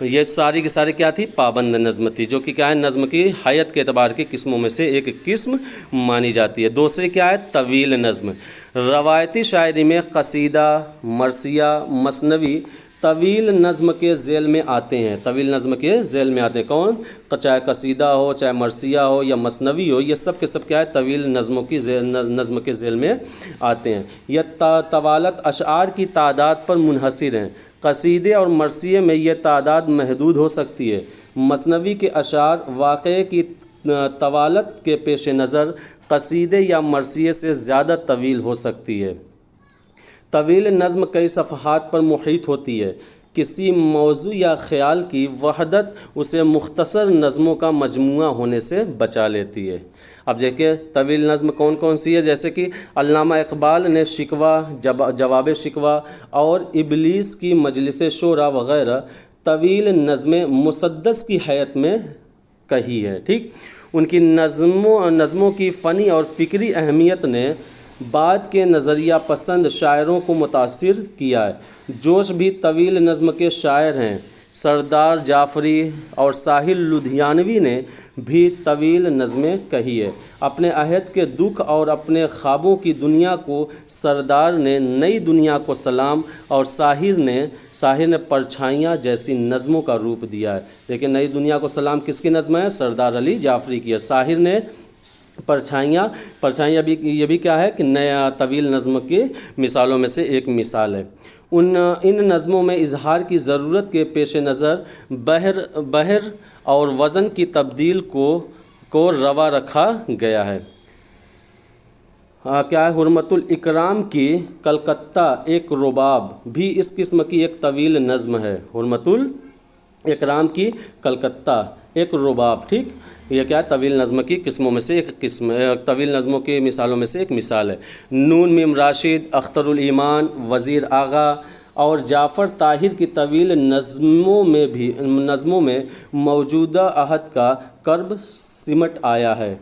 یہ ساری کی ساری کیا تھی؟ پابند نظم تھی، جو کہ کیا ہے نظم کی حیت کے اعتبار کی قسموں میں سے ایک قسم مانی جاتی ہے۔ دوسری کیا ہے؟ طویل نظم۔ روایتی شاعری میں قصیدہ، مرثیہ، مثنوی طویل نظم کے ذیل میں آتے ہیں، طویل نظم کے ذیل میں آتے ہیں۔ کون؟ چاہے قصیدہ ہو، چاہے مرثیہ ہو یا مثنوی ہو، یہ سب کے سب کیا ہے؟ طویل نظموں کی نظم کے ذیل میں آتے ہیں۔ یہ طوالت اشعار کی تعداد پر منحصر ہیں۔ قصیدے اور مرثیے میں یہ تعداد محدود ہو سکتی ہے۔ مثنوی کے اشعار واقعے کی طوالت کے پیش نظر قصیدے یا مرثیے سے زیادہ طویل ہو سکتی ہے۔ طویل نظم کئی صفحات پر محیط ہوتی ہے۔ کسی موضوع یا خیال کی وحدت اسے مختصر نظموں کا مجموعہ ہونے سے بچا لیتی ہے۔ اب دیکھیں طویل نظم کون کون سی ہے، جیسے کہ علامہ اقبال نے شکوہ، جواب شکوہ اور ابلیس کی مجلس شورا وغیرہ طویل نظمیں مسدس کی حیت میں کہی ہے، ٹھیک۔ ان کی نظموں کی فنی اور فکری اہمیت نے بعد کے نظریہ پسند شاعروں کو متاثر کیا ہے۔ جوش بھی طویل نظم کے شاعر ہیں۔ سردار جعفری اور ساحل لدھیانوی نے بھی طویل نظمیں کہی ہے۔ اپنے عہد کے دکھ اور اپنے خوابوں کی دنیا کو سردار نے نئی دنیا کو سلام اور ساحر نے پرچھائیاں جیسی نظموں کا روپ دیا ہے۔ لیکن نئی دنیا کو سلام کس کی نظم ہے؟ سردار علی جعفری کی ہے۔ ساحر نے پرچھائیاں بھی، یہ بھی کیا ہے کہ نیا طویل نظم کی مثالوں میں سے ایک مثال ہے۔ ان نظموں میں اظہار کی ضرورت کے پیش نظر بحر اور وزن کی تبدیل کو روا رکھا گیا ہے۔ کیا ہے؟ حرمت الاکرام کی کلکتہ ایک رباب بھی اس قسم کی ایک طویل نظم ہے۔ حرمت الاکرام کی کلکتہ ایک رباب، ٹھیک، یہ کیا ہے؟ طویل نظم کی قسموں میں سے ایک قسم، طویل نظموں کی مثالوں میں سے ایک مثال ہے۔ نون میم راشد، اختر الایمان، وزیر آغا اور جعفر طاہر کی طویل نظموں میں موجودہ عہد کا کرب سمٹ آیا ہے۔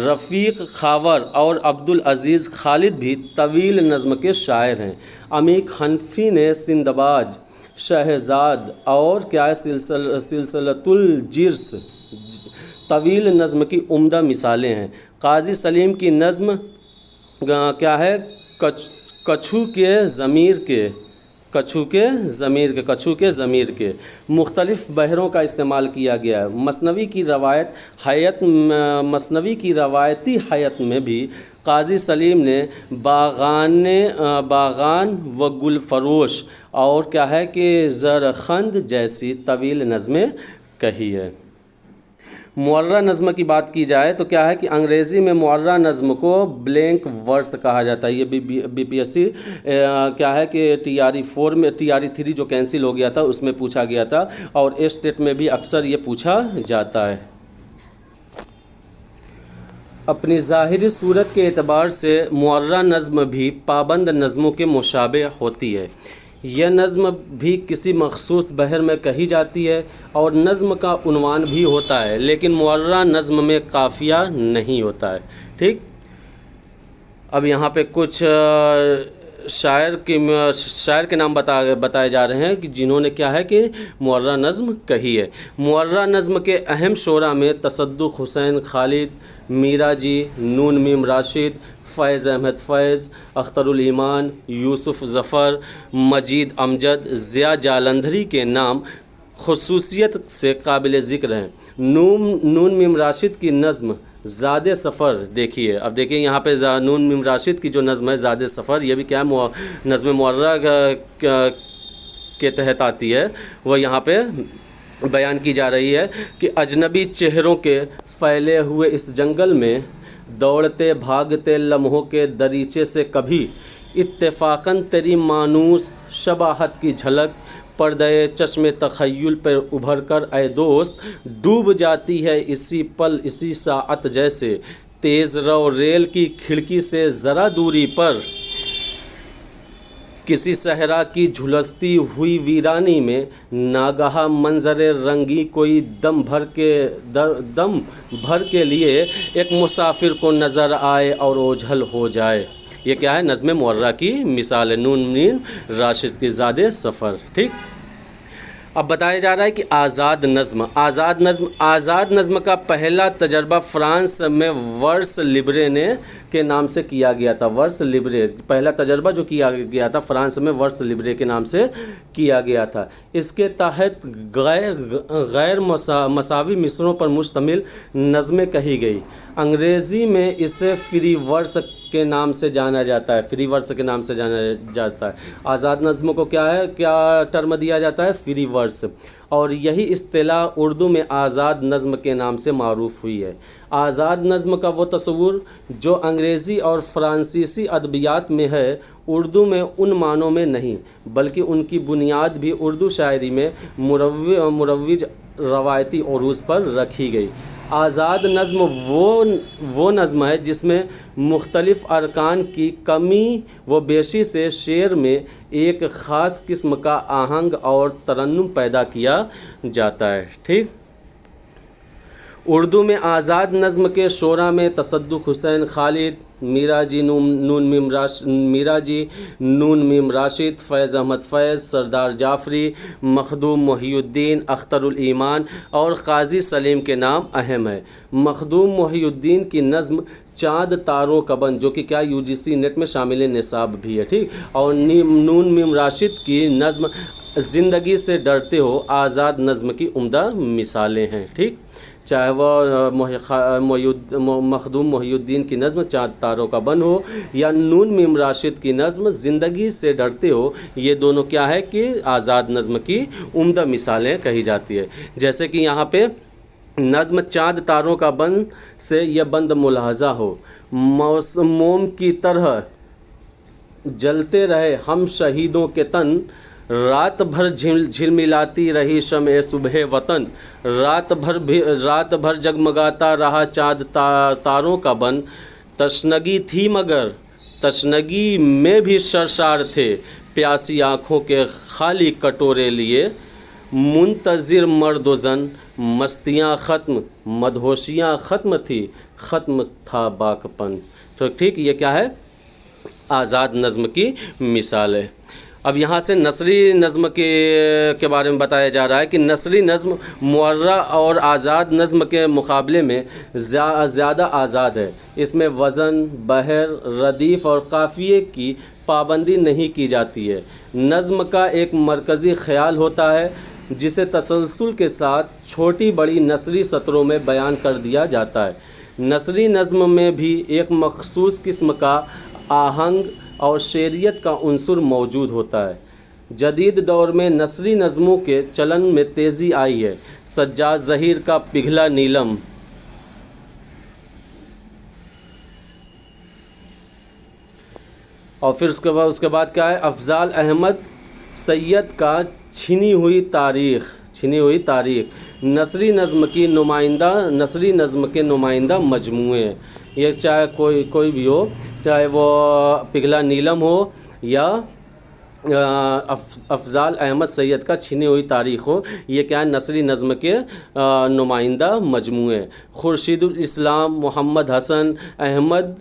رفیق خاور اور عبدالعزیز خالد بھی طویل نظم کے شاعر ہیں۔ عمیق حنفی نے سندباد، شہزاد اور کیا ہے سلسلۃ الجرس طویل نظم کی عمدہ مثالیں ہیں۔ قاضی سلیم کی نظم کیا ہے؟ کچھو کے ضمیر کے مختلف بحروں کا استعمال کیا گیا ہے۔ مثنوی کی روایتی حیت میں بھی قاضی سلیم نے باغان و گل فروش اور کیا ہے کہ زرخند جیسی طویل نظمیں کہی ہے۔ معرہ نظم کی بات کی جائے تو کیا ہے کہ انگریزی میں معرہ نظم کو بلینک ورس کہا جاتا ہے۔ یہ بی پی ایس سی کیا ہے کہ TRE 3 جو کینسل ہو گیا تھا اس میں پوچھا گیا تھا، اور اسٹیٹ میں بھی اکثر یہ پوچھا جاتا ہے۔ اپنی ظاہری صورت کے اعتبار سے معرہ نظم بھی پابند نظموں کے مشابہ ہوتی ہے۔ یہ نظم بھی کسی مخصوص بحر میں کہی جاتی ہے اور نظم کا عنوان بھی ہوتا ہے، لیکن معرہ نظم میں قافیہ نہیں ہوتا ہے، ٹھیک۔ اب یہاں پہ کچھ شاعر کے نام بتائے جا رہے ہیں کہ جنہوں نے کیا ہے کہ معرہ نظم کہی ہے۔ معرہ نظم کے اہم شعراء میں تصدق حسین خالد، میرا جی، نون میم راشد، فیض احمد فیض، اختر الایمان، یوسف ظفر، مجید امجد، ضیاء جالندھری کے نام خصوصیت سے قابل ذکر ہیں۔ نون میم راشد کی نظم زاد سفر دیکھیے، اب دیکھیں یہاں پہ نون میم راشد کی جو نظم ہے زاد سفر، یہ بھی کیا ہے نظم معرہ کے تحت آتی ہے۔ وہ یہاں پہ بیان کی جا رہی ہے کہ اجنبی چہروں کے پھیلے ہوئے اس جنگل میں دوڑتے بھاگتے لمحوں کے دریچے سے کبھی اتفاقاً تیری مانوس شباہت کی جھلک پردے چشم تخیل پر ابھر کر اے دوست ڈوب جاتی ہے اسی پل اسی ساعت، جیسے تیز رو ریل کی کھڑکی سے ذرا دوری پر کسی صحرا کی جھلستی ہوئی ویرانی میں ناگہاں منظر رنگی کوئی دم بھر کے لیے ایک مسافر کو نظر آئے اور اوجھل ہو جائے۔ یہ کیا ہے؟ نظم معرہ کی مثال ہے، نون میم راشد کی زاد سفر، ٹھیک۔ اب بتایا جا رہا ہے کہ آزاد نظم کا پہلا تجربہ فرانس میں ورس لبرے کے نام سے کیا گیا تھا. ورس لبرے پہلا تجربہ جو کیا گیا تھا فرانس میں ورس لبرے کے نام سے کیا گیا تھا. اس کے تحت غیر مساوی مصروں پر مشتمل نظمیں کہی گئی. انگریزی میں اسے فری ورس کے نام سے جانا جاتا ہے. فری ورس کے نام سے جانا جاتا ہے. آزاد نظموں کو کیا ٹرم دیا جاتا ہے؟ فری ورس. اور یہی اصطلاح اردو میں آزاد نظم کے نام سے معروف ہوئی ہے. آزاد نظم کا وہ تصور جو انگریزی اور فرانسیسی ادبیات میں ہے اردو میں ان معنوں میں نہیں، بلکہ ان کی بنیاد بھی اردو شاعری میں مروج روایتی عروض پر رکھی گئی. آزاد نظم وہ نظم ہے جس میں مختلف ارکان کی کمی و بیشی سے شعر میں ایک خاص قسم کا آہنگ اور ترنم پیدا کیا جاتا ہے. ٹھیک. اردو میں آزاد نظم کے شعراء میں تصدق حسین خالد، میرا جی نون میم راشد، فیض احمد فیض، سردار جعفری، مخدوم محی الدین، اختر الایمان اور قاضی سلیم کے نام اہم ہے. مخدوم محی الدین کی نظم چاند تاروں کا بن جو کہ UGC نیٹ میں شامل نصاب بھی ہے. ٹھیک. اور نون میم راشد کی نظم زندگی سے ڈرتے ہو آزاد نظم کی عمدہ مثالیں ہیں. ٹھیک. چاہے وہ مخدوم محی الدین کی نظم چاند تاروں کا بن ہو یا نون میم راشد کی نظم زندگی سے ڈرتے ہو، یہ دونوں کیا ہے کہ آزاد نظم کی عمدہ مثالیں کہی جاتی ہے. جیسے کہ یہاں پہ نظم چاند تاروں کا بن سے یہ بند ملاحظہ ہو: موم کی طرح جلتے رہے ہم شہیدوں کے تن، رات بھر جھلملاتی رہی شمع صبح وطن، رات بھر جگمگاتا رہا چاند تاروں کا بن، تشنگی تھی مگر تشنگی میں بھی سرشار تھے، پیاسی آنکھوں کے خالی کٹورے لیے، منتظر مرد و زن، مستیاں ختم مدہوشیاں ختم تھی، ختم تھا باکپن. تو ٹھیک. یہ کیا ہے؟ آزاد نظم کی مثال ہے. اب یہاں سے نثری نظم کے بارے میں بتایا جا رہا ہے کہ نثری نظم معرّہ اور آزاد نظم کے مقابلے میں زیادہ آزاد ہے. اس میں وزن، بحر، ردیف اور قافیے کی پابندی نہیں کی جاتی ہے. نظم کا ایک مرکزی خیال ہوتا ہے جسے تسلسل کے ساتھ چھوٹی بڑی نثری سطروں میں بیان کر دیا جاتا ہے. نثری نظم میں بھی ایک مخصوص قسم کا آہنگ اور شعریت کا عنصر موجود ہوتا ہے. جدید دور میں نثری نظموں کے چلن میں تیزی آئی ہے. سجاد ظہیر کا پگھلا نیلم، اور پھر اس کے بعد کیا ہے؟ افضال احمد سید کا چھنی ہوئی تاریخ. نثری نظم کے نمائندہ مجموعے ہیں. یہ چاہے کوئی بھی ہو، چاہے وہ پگھلا نیلم ہو یا افضال احمد سید کا چھنی ہوئی تاریخ ہو، یہ کیا ہے؟ نثری نظم کے نمائندہ مجموعے. خورشید الاسلام، محمد حسن، احمد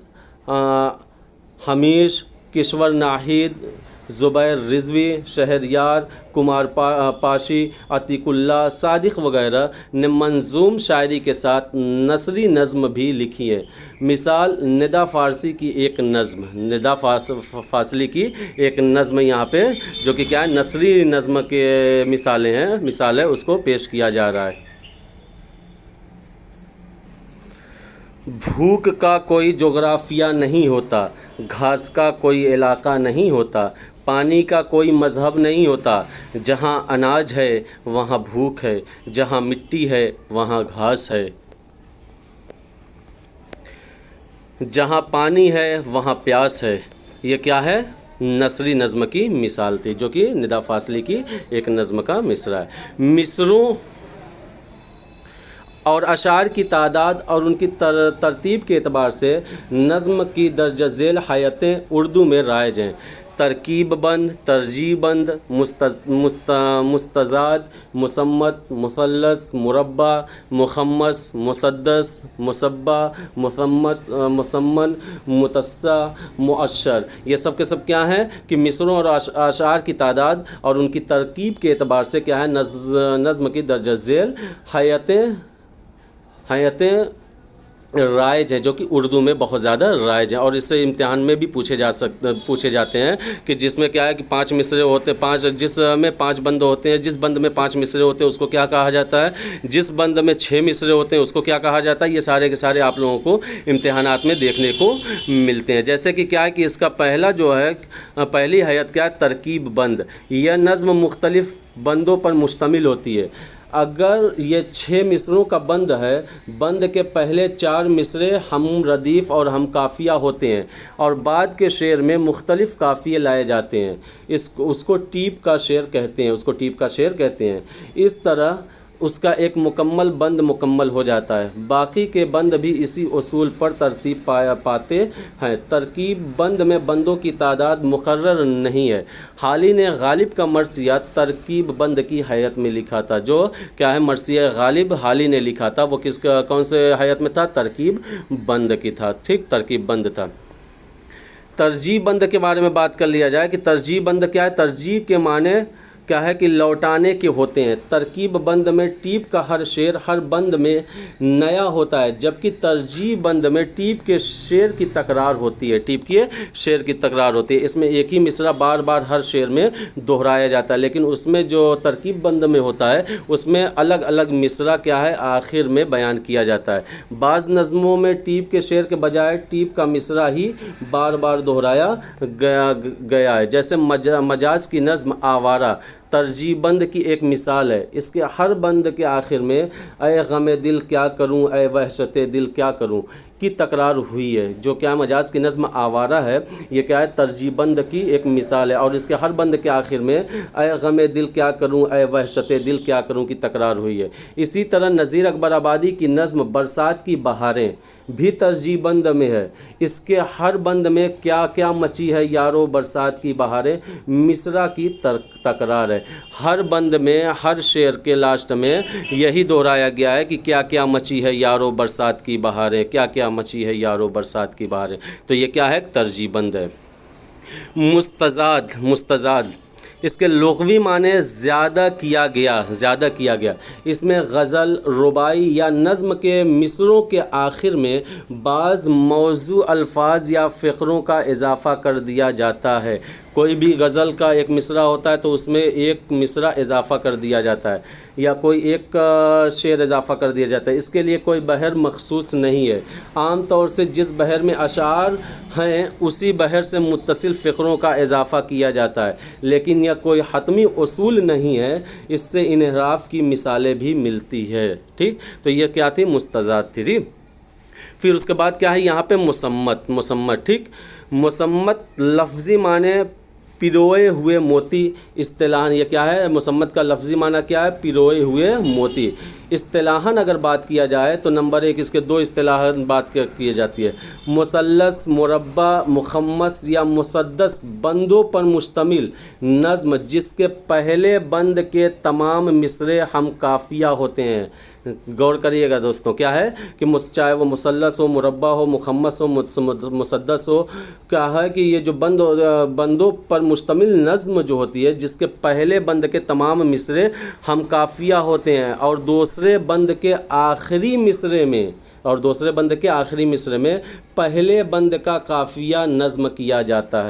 حمیش، کشور ناہید، زبیر رضوی، شہریار، کمار پاشی، عتیق اللہ، صادق وغیرہ نے منظوم شاعری کے ساتھ نثری نظم بھی لکھی ہے. مثال ندا فارسی کی ایک نظم، یہاں پہ جو کہ کیا ہے؟ نثری نظم کے مثال ہے، اس کو پیش کیا جا رہا ہے. بھوک کا کوئی جغرافیہ نہیں ہوتا، گھاس کا کوئی علاقہ نہیں ہوتا، پانی کا کوئی مذہب نہیں ہوتا. جہاں اناج ہے وہاں بھوک ہے، جہاں مٹی ہے وہاں گھاس ہے، جہاں پانی ہے وہاں پیاس ہے. یہ کیا ہے؟ نثری نظم کی مثال تھی، جو کہ ندا فاضلی کی ایک نظم کا مصرع ہے. مصروں اور اشعار کی تعداد اور ان کی ترتیب کے اعتبار سے نظم کی درجہ ذیل حیتیں اردو میں رائج ہیں. ترکیب بند، ترجیح بند، مستزاد، مسمت، مثلث، مربع، مخمس، مسدس، مسبع، مسمن، متسع، معشر، یہ سب کے سب کیا ہیں کہ مصروں اور اشعار کی تعداد اور ان کی ترکیب کے اعتبار سے کیا ہے نظم کی درجہ ذیل حیتیں رائج ہے، جو کہ اردو میں بہت زیادہ رائج ہے، اور اس سے امتحان میں بھی پوچھے جاتے ہیں کہ جس میں کیا ہے کہ 5 مصرے ہوتے ہیں، جس میں 5 بند ہوتے ہیں، جس بند میں 5 مصرے ہوتے ہیں اس کو کیا کہا جاتا ہے، جس بند میں 6 مصرے ہوتے ہیں اس کو کیا کہا جاتا ہے۔ یہ سارے کے سارے آپ لوگوں کو امتحانات میں دیکھنے کو ملتے ہیں۔ جیسے کہ کیا ہے کہ اس کا پہلا جو ہے پہلی حیت کیا ہے، ترکیب بند، یہ نظم مختلف بندوں پر مشتمل ہوتی ہے۔ اگر یہ 6 مصروں کا بند ہے، بند کے پہلے 4 مصرے ہم ردیف اور ہم قافیہ ہوتے ہیں، اور بعد کے شعر میں مختلف قافیے لائے جاتے ہیں، اس کو ٹیپ کا شعر کہتے ہیں۔ اس طرح اس کا ایک مکمل بند مکمل ہو جاتا ہے۔ باقی کے بند بھی اسی اصول پر ترتیب پاتے ہیں۔ ترکیب بند میں بندوں کی تعداد مقرر نہیں ہے۔ حالی نے غالب کا مرثیہ ترکیب بند کی حیت میں لکھا تھا، جو کیا ہے مرثیہ غالب حالی نے لکھا تھا، وہ کون سے حیت میں تھا، ترکیب بند کی تھا، ٹھیک، ترکیب بند تھا۔ ترجیح بند کے بارے میں بات کر لیا جائے کہ ترجیح بند کیا ہے۔ ترجیح کے معنی کیا ہے کہ لوٹانے کے ہوتے ہیں۔ ترکیب بند میں ٹیپ کا ہر شعر ہر بند میں نیا ہوتا ہے، جبکہ ترجیح بند میں ٹیپ کے شعر کی تکرار ہوتی ہے، اس میں ایک ہی مصرع بار بار ہر شعر میں دہرایا جاتا ہے، لیکن اس میں جو ترکیب بند میں ہوتا ہے اس میں الگ الگ مصرع کیا ہے آخر میں بیان کیا جاتا ہے۔ بعض نظموں میں ٹیپ کے شعر کے بجائے ٹیپ کا مصرع ہی بار بار دہرایا گیا ہے، جیسے مجاز کی نظم آوارہ ترجیح بند کی ایک مثال ہے۔ اس کے ہر بند کے آخر میں اے غم دل کیا کروں، اے وحشت دل کیا کروں کی تکرار ہوئی ہے، جو کیا مجاز کی نظم آوارہ ہے، یہ کیا ہے ترجیح بند کی ایک مثال ہے، اور اس کے ہر بند کے آخر میں اے غم دل کیا کروں، اے وحشت دل کیا کروں کی تکرار ہوئی ہے۔ اسی طرح نذیر اکبر آبادی کی نظم برسات کی بہاریں بھی ترجیح بند میں ہے۔ اس کے ہر بند میں کیا کیا مچی ہے یارو برسات کی بہاریں مصرع کی تکرار ہے۔ ہر بند میں ہر شعر کے لاسٹ میں یہی دہرایا گیا ہے کہ کیا کیا مچی ہے یارو برسات کی بہاریں، کیا کیا مچی ہے یارو برسات کی بہاریں، تو یہ کیا ہے ترجیح بند ہے۔ مستزاد اس کے لغوی معنی زیادہ کیا گیا۔ اس میں غزل، رباعی یا نظم کے مصروں کے آخر میں بعض موضوع الفاظ یا فقروں کا اضافہ کر دیا جاتا ہے۔ کوئی بھی غزل کا ایک مصرع ہوتا ہے تو اس میں ایک مصرع اضافہ کر دیا جاتا ہے، یا کوئی ایک شعر اضافہ کر دیا جاتا ہے۔ اس کے لیے کوئی بحر مخصوص نہیں ہے۔ عام طور سے جس بحر میں اشعار ہیں اسی بحر سے متصل فقروں کا اضافہ کیا جاتا ہے، لیکن یہ کوئی حتمی اصول نہیں ہے، اس سے انحراف کی مثالیں بھی ملتی ہے، ٹھیک۔ تو یہ کیا تھی، مستزاد تھی۔ پھر اس کے بعد کیا ہے یہاں پہ مسمت، ٹھیک۔ مسمت لفظی معنی پروئے ہوئے موتی، اصطلاحاً یہ کیا ہے، مسمت کا لفظی معنی کیا ہے، پروئے ہوئے موتی۔ اصطلاحاً اگر بات کیا جائے تو نمبر 1 اس کے 2 اصطلاحاً بات کی جاتی ہے۔ مثلث، مربع، مخمس یا مسدس بندوں پر مشتمل نظم جس کے پہلے بند کے تمام مصرے ہم قافیہ ہوتے ہیں۔ غور کریے گا دوستوں، کیا ہے کہ چاہے وہ مثلث ہو، مربع ہو، مخمس ہو، مسدس ہو، کیا ہے کہ یہ جو بندوں پر مشتمل نظم جو ہوتی ہے جس کے پہلے بند کے تمام مصرے ہم قافیہ ہوتے ہیں، اور دوسرے بند کے آخری مصرے میں پہلے بند کا قافیہ نظم کیا جاتا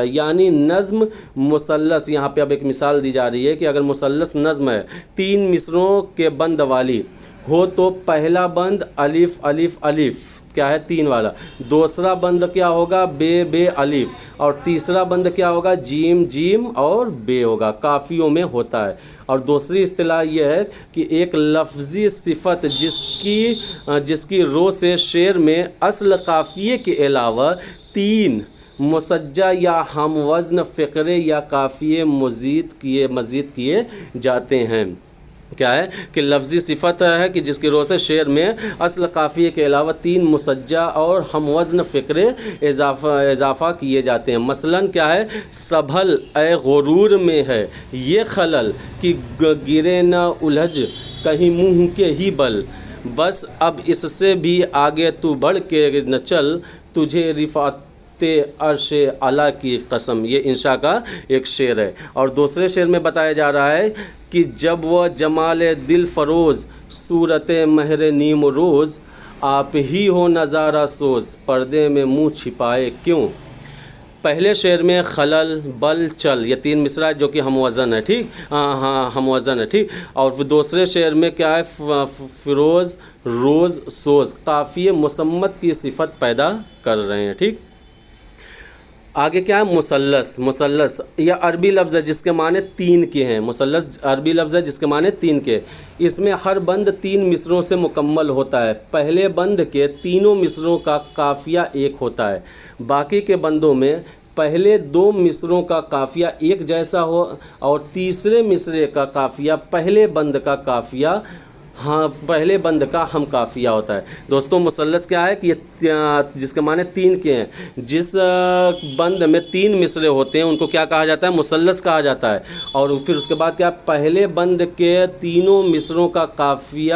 ہے، یعنی نظم مثلث۔ یہاں پہ اب ایک مثال دی جا رہی ہے کہ اگر مثلث نظم ہے 3 مصروں کے بند والی ہو تو پہلا بند الف الف الف کیا ہے 3 والا، دوسرا بند کیا ہوگا بے بے الف، اور تیسرا بند کیا ہوگا جیم جیم اور بے ہوگا، قافیوں میں ہوتا ہے۔ اور دوسری اصطلاح یہ ہے کہ ایک لفظی صفت جس کی رو سے شعر میں اصل قافیے کے علاوہ 3 مسجع یا ہم وزن فقرے یا قافیے مزید کیے جاتے ہیں۔ کیا ہے کہ لفظی صفت ہے کہ جس کی روح سے شعر میں اصل قافیے کے علاوہ 3 مسجع اور ہم وزن فقرے اضافہ کیے جاتے ہیں۔ مثلاً کیا ہے، سبھل اے غرور میں ہے یہ خلل کہ گرے نہ الجھ کہیں منہ کے ہی بل، بس اب اس سے بھی آگے تو بڑھ کے نہ چل، تجھے رفعت عرش اعلیٰ کی قسم۔ یہ انشاء کا ایک شعر ہے۔ اور دوسرے شعر میں بتایا جا رہا ہے کہ جب وہ جمال دل فروز صورت مہر نیم روز، آپ ہی ہو نظارہ سوز پردے میں منہ چھپائے کیوں۔ پہلے شعر میں خلل، بل، چل، یہ 3 مصرع جو کہ ہم وزن ہے، ٹھیک، ہم وزن ہے، ٹھیک۔ اور دوسرے شعر میں کیا ہے، فروز، روز، سوز، قافیہ مصمت کی صفت پیدا کر رہے ہیں، ٹھیک۔ آگے کیا ہے، مثلث۔ مثلث یہ عربی لفظ ہے جس کے معنی 3 کے ہیں۔ مثلث عربی لفظ ہے جس کے معنی 3 کے، اس میں ہر بند 3 مصروں سے مکمل ہوتا ہے۔ پہلے بند کے تینوں مصروں کا قافیہ ایک ہوتا ہے، باقی کے بندوں میں پہلے 2 مصروں کا قافیہ ایک جیسا ہو اور تیسرے مصرے کا قافیہ پہلے بند کا قافیہ پہلے بند کا ہم قافیہ ہوتا ہے۔ دوستوں مثلث کیا ہے کہ یہ جس کے معنی 3 کے ہیں، جس بند میں 3 مصرے ہوتے ہیں ان کو کیا کہا جاتا ہے، مثلث کہا جاتا ہے۔ اور پھر اس کے بعد کیا، پہلے بند کے تینوں مصروں کا قافیہ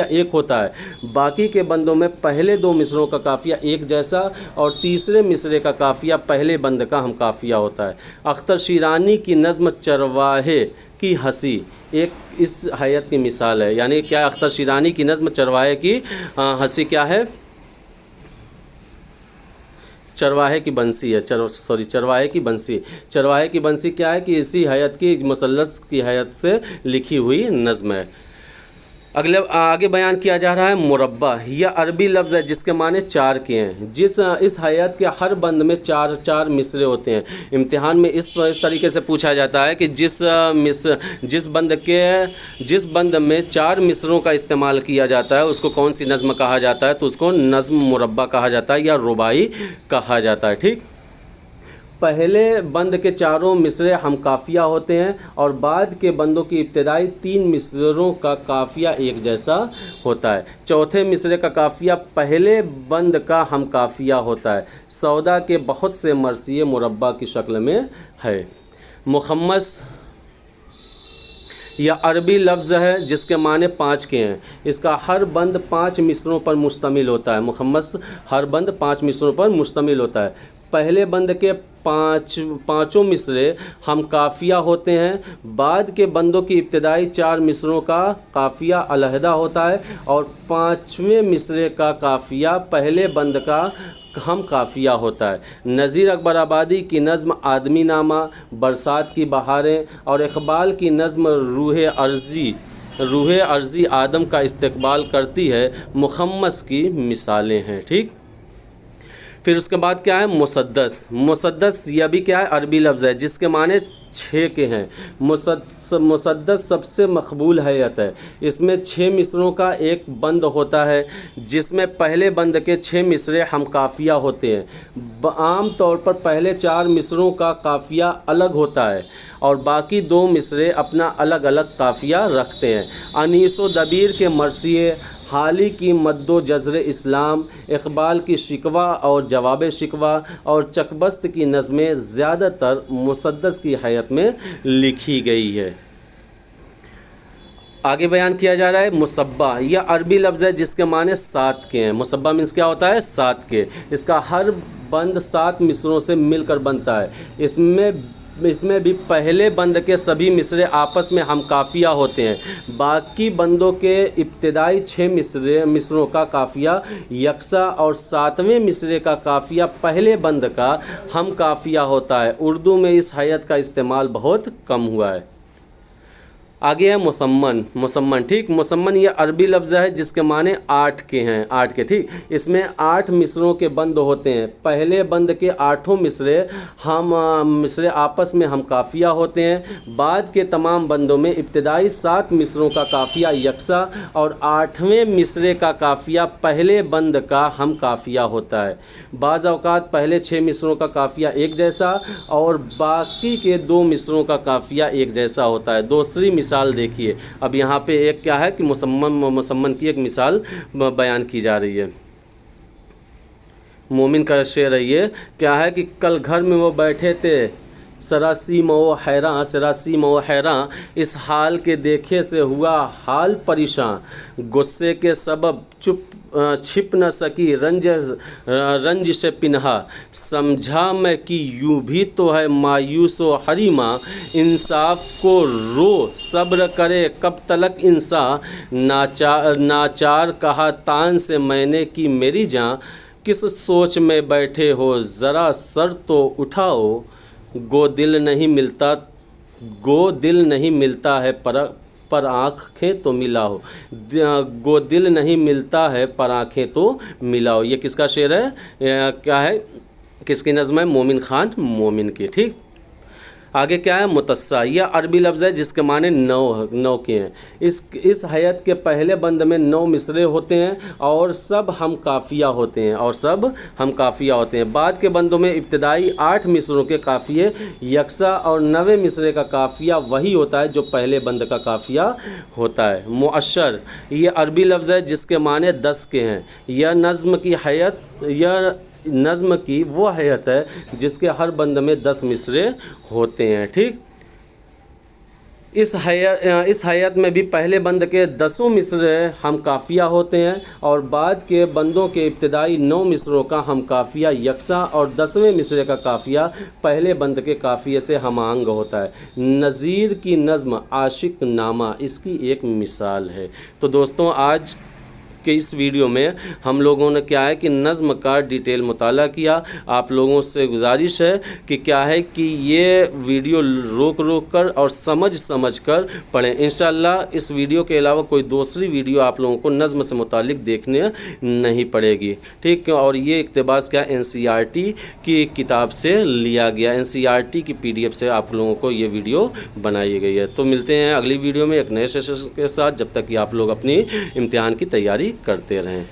ایک ہوتا ہے، باقی کے بندوں میں پہلے 2 مصروں کا قافیہ ایک جیسا اور تیسرے مصرے کا قافیہ پہلے بند کا ہم قافیہ ہوتا ہے۔ اختر شیرانی کی نظم چرواہے کی ہنسی ایک اس حیت کی مثال ہے۔ یعنی کیا، اختر شیرانی کی نظم چرواہے کی ہنسی کیا ہے، چرواہے کی بنسی ہے، چرواہے کی بنسی۔ چرواہے کی بنسی کیا ہے کہ اسی حیت کی، مثلث کی حیت سے لکھی ہوئی نظم ہے۔ آگے بیان کیا جا رہا ہے مربع۔ یہ عربی لفظ ہے جس کے معنی 4 کے ہیں، اس حیت کے ہر بند میں 4 مصرے ہوتے ہیں۔ امتحان میں اس طریقے سے پوچھا جاتا ہے کہ جس بند میں 4 مصروں کا استعمال کیا جاتا ہے اس کو کون سی نظم کہا جاتا ہے، تو اس کو نظم مربع کہا جاتا ہے یا رباعی کہا جاتا ہے، ٹھیک۔ پہلے بند کے 4 مصرے ہم قافیہ ہوتے ہیں اور بعد کے بندوں کی ابتدائی 3 مصروں کا قافیہ ایک جیسا ہوتا ہے۔ چوتھے مصرے کا قافیہ پہلے بند کا ہم قافیہ ہوتا ہے۔ سودا کے بہت سے مرثیے مربع کی شکل میں ہے۔ مخمس یہ عربی لفظ ہے جس کے معنی 5 کے ہیں، اس کا ہر بند 5 مصروں پر مشتمل ہوتا ہے۔ مخمس ہر بند 5 مصروں پر مشتمل ہوتا ہے۔ پہلے بند کے 5 مصرے ہم قافیہ ہوتے ہیں، بعد کے بندوں کی ابتدائی 4 مصروں کا قافیہ علیحدہ ہوتا ہے اور 5ویں مصرے کا قافیہ پہلے بند کا ہم قافیہ ہوتا ہے۔ نذیر اکبر آبادی کی نظم آدمی نامہ، برسات کی بہاریں اور اقبال کی نظم روح ارضی آدم کا استقبال کرتی ہے، مخمس کی مثالیں ہیں، ٹھیک۔ پھر اس کے بعد کیا ہے، مسدس۔ مسدس یہ بھی کیا ہے، عربی لفظ ہے جس کے معنی 6 کے ہیں۔ مسدس سب سے مقبول حیت ہے، اس میں 6 مصروں کا ایک بند ہوتا ہے جس میں پہلے بند کے 6 مصرے ہم قافیہ ہوتے ہیں۔ عام طور پر پہلے 4 مصروں کا قافیہ الگ ہوتا ہے اور باقی 2 مصرے اپنا الگ الگ قافیہ رکھتے ہیں۔ انیس و دبیر کے مرثیے، حالی کی مد و جزر اسلام، اقبال کی شکوہ اور جواب شکوہ اور چکبست کی نظمیں زیادہ تر مسدس کی حیت میں لکھی گئی ہے۔ آگے بیان کیا جا رہا ہے مصبہ۔ یہ عربی لفظ ہے جس کے معنی 7 کے ہیں۔ مصبہ مینس کیا ہوتا ہے، 7 کے۔ اس کا ہر بند 7 مصروں سے مل کر بنتا ہے۔ اس میں بھی پہلے بند کے سبھی مصرے آپس میں ہم قافیہ ہوتے ہیں، باقی بندوں کے ابتدائی 6 مصروں کا قافیہ یکساں اور 7ویں مصرے کا قافیہ پہلے بند کا ہم قافیہ ہوتا ہے۔ اردو میں اس حیت کا استعمال بہت کم ہوا ہے۔ آگے ہے مسمن۔ مسمن، ٹھیک۔ مسمن یہ عربی لفظ ہے جس کے معنی 8 کے ہیں، 8 کے، ٹھیک۔ اس میں 8 مصروں کے بند ہوتے ہیں۔ پہلے بند کے 8 مصرے آپس میں ہم قافیہ ہوتے ہیں، بعد کے تمام بندوں میں ابتدائی 7 مصروں کا قافیہ یکساں اور 8ویں مصرے کا قافیہ پہلے بند کا ہم قافیہ ہوتا ہے۔ بعض اوقات پہلے 6 مصروں کا قافیہ ایک جیسا اور باقی کے 2 مصروں کا قافیہ ایک جیسا ہوتا ہے۔ دوسری مثال مثال دیکھیے. اب یہاں پہ ایک کیا ہے کہ مسمن کی ایک مثال بیان کی جا رہی ہے. مومن کا شعر ہے یہ، کیا ہے کہ کل گھر میں وہ بیٹھے تھے سراسیم و حیراں، اس حال کے دیکھے سے ہوا حال پریشاں، غصے کے سبب چھپ نہ سکی رنج سے پنہا، سمجھا میں کہ یوں بھی تو ہے مایوس و حریماں، انصاف کو رو صبر کرے کب تلک انسان، ناچار کہا تان سے میں نے کی میری جاں، کس سوچ میں بیٹھے ہو ذرا سر تو اٹھاؤ، گو دل نہیں ملتا ہے پر آنکھیں تو ملاؤ، گو دل نہیں ملتا ہے پر آنکھیں تو ملاؤ. یہ کس کا شعر ہے؟ کیا ہے؟ کس کی نظم ہے؟ مومن خان مومن کی. ٹھیک. آگے کیا ہے؟ متسع. یہ عربی لفظ ہے جس کے معنی نو کے ہیں. اس حیت کے پہلے بند میں 9 مصرے ہوتے ہیں اور سب ہم قافیہ ہوتے ہیں. بعد کے بندوں میں ابتدائی 8 مصروں کے قافیے یکساں اور 9ویں مصرے کا قافیہ وہی ہوتا ہے جو پہلے بند کا قافیہ ہوتا ہے. مؤشر. یہ عربی لفظ ہے جس کے معنی 10 کے ہیں. نظم کی وہ حیت ہے جس کے ہر بند میں 10 مصرے ہوتے ہیں. ٹھیک. اس حیت میں بھی پہلے بند کے 10 مصرے ہم قافیہ ہوتے ہیں اور بعد کے بندوں کے ابتدائی 9 مصروں کا ہم قافیہ یکساں اور 10ویں مصرے کا قافیہ پہلے بند کے قافیے سے ہم آہنگ ہوتا ہے. نظیر کی نظم عاشق نامہ اس کی ایک مثال ہے. تو دوستوں آج کہ اس ویڈیو میں ہم لوگوں نے کیا ہے کہ نظم کا ڈیٹیل مطالعہ کیا. آپ لوگوں سے گزارش ہے کہ کیا ہے کہ یہ ویڈیو روک کر اور سمجھ کر پڑھیں. انشاءاللہ اس ویڈیو کے علاوہ کوئی دوسری ویڈیو آپ لوگوں کو نظم سے متعلق دیکھنے نہیں پڑے گی. ٹھیک. اور یہ اقتباس کیا NCERT کی کتاب سے لیا گیا. NCERT کی PDF سے آپ لوگوں کو یہ ویڈیو بنائی گئی ہے. تو ملتے ہیں اگلی ویڈیو میں ایک نئے سیشن کے ساتھ. جب تک کہ آپ لوگ اپنی امتحان کی تیاری کرتے رہیں.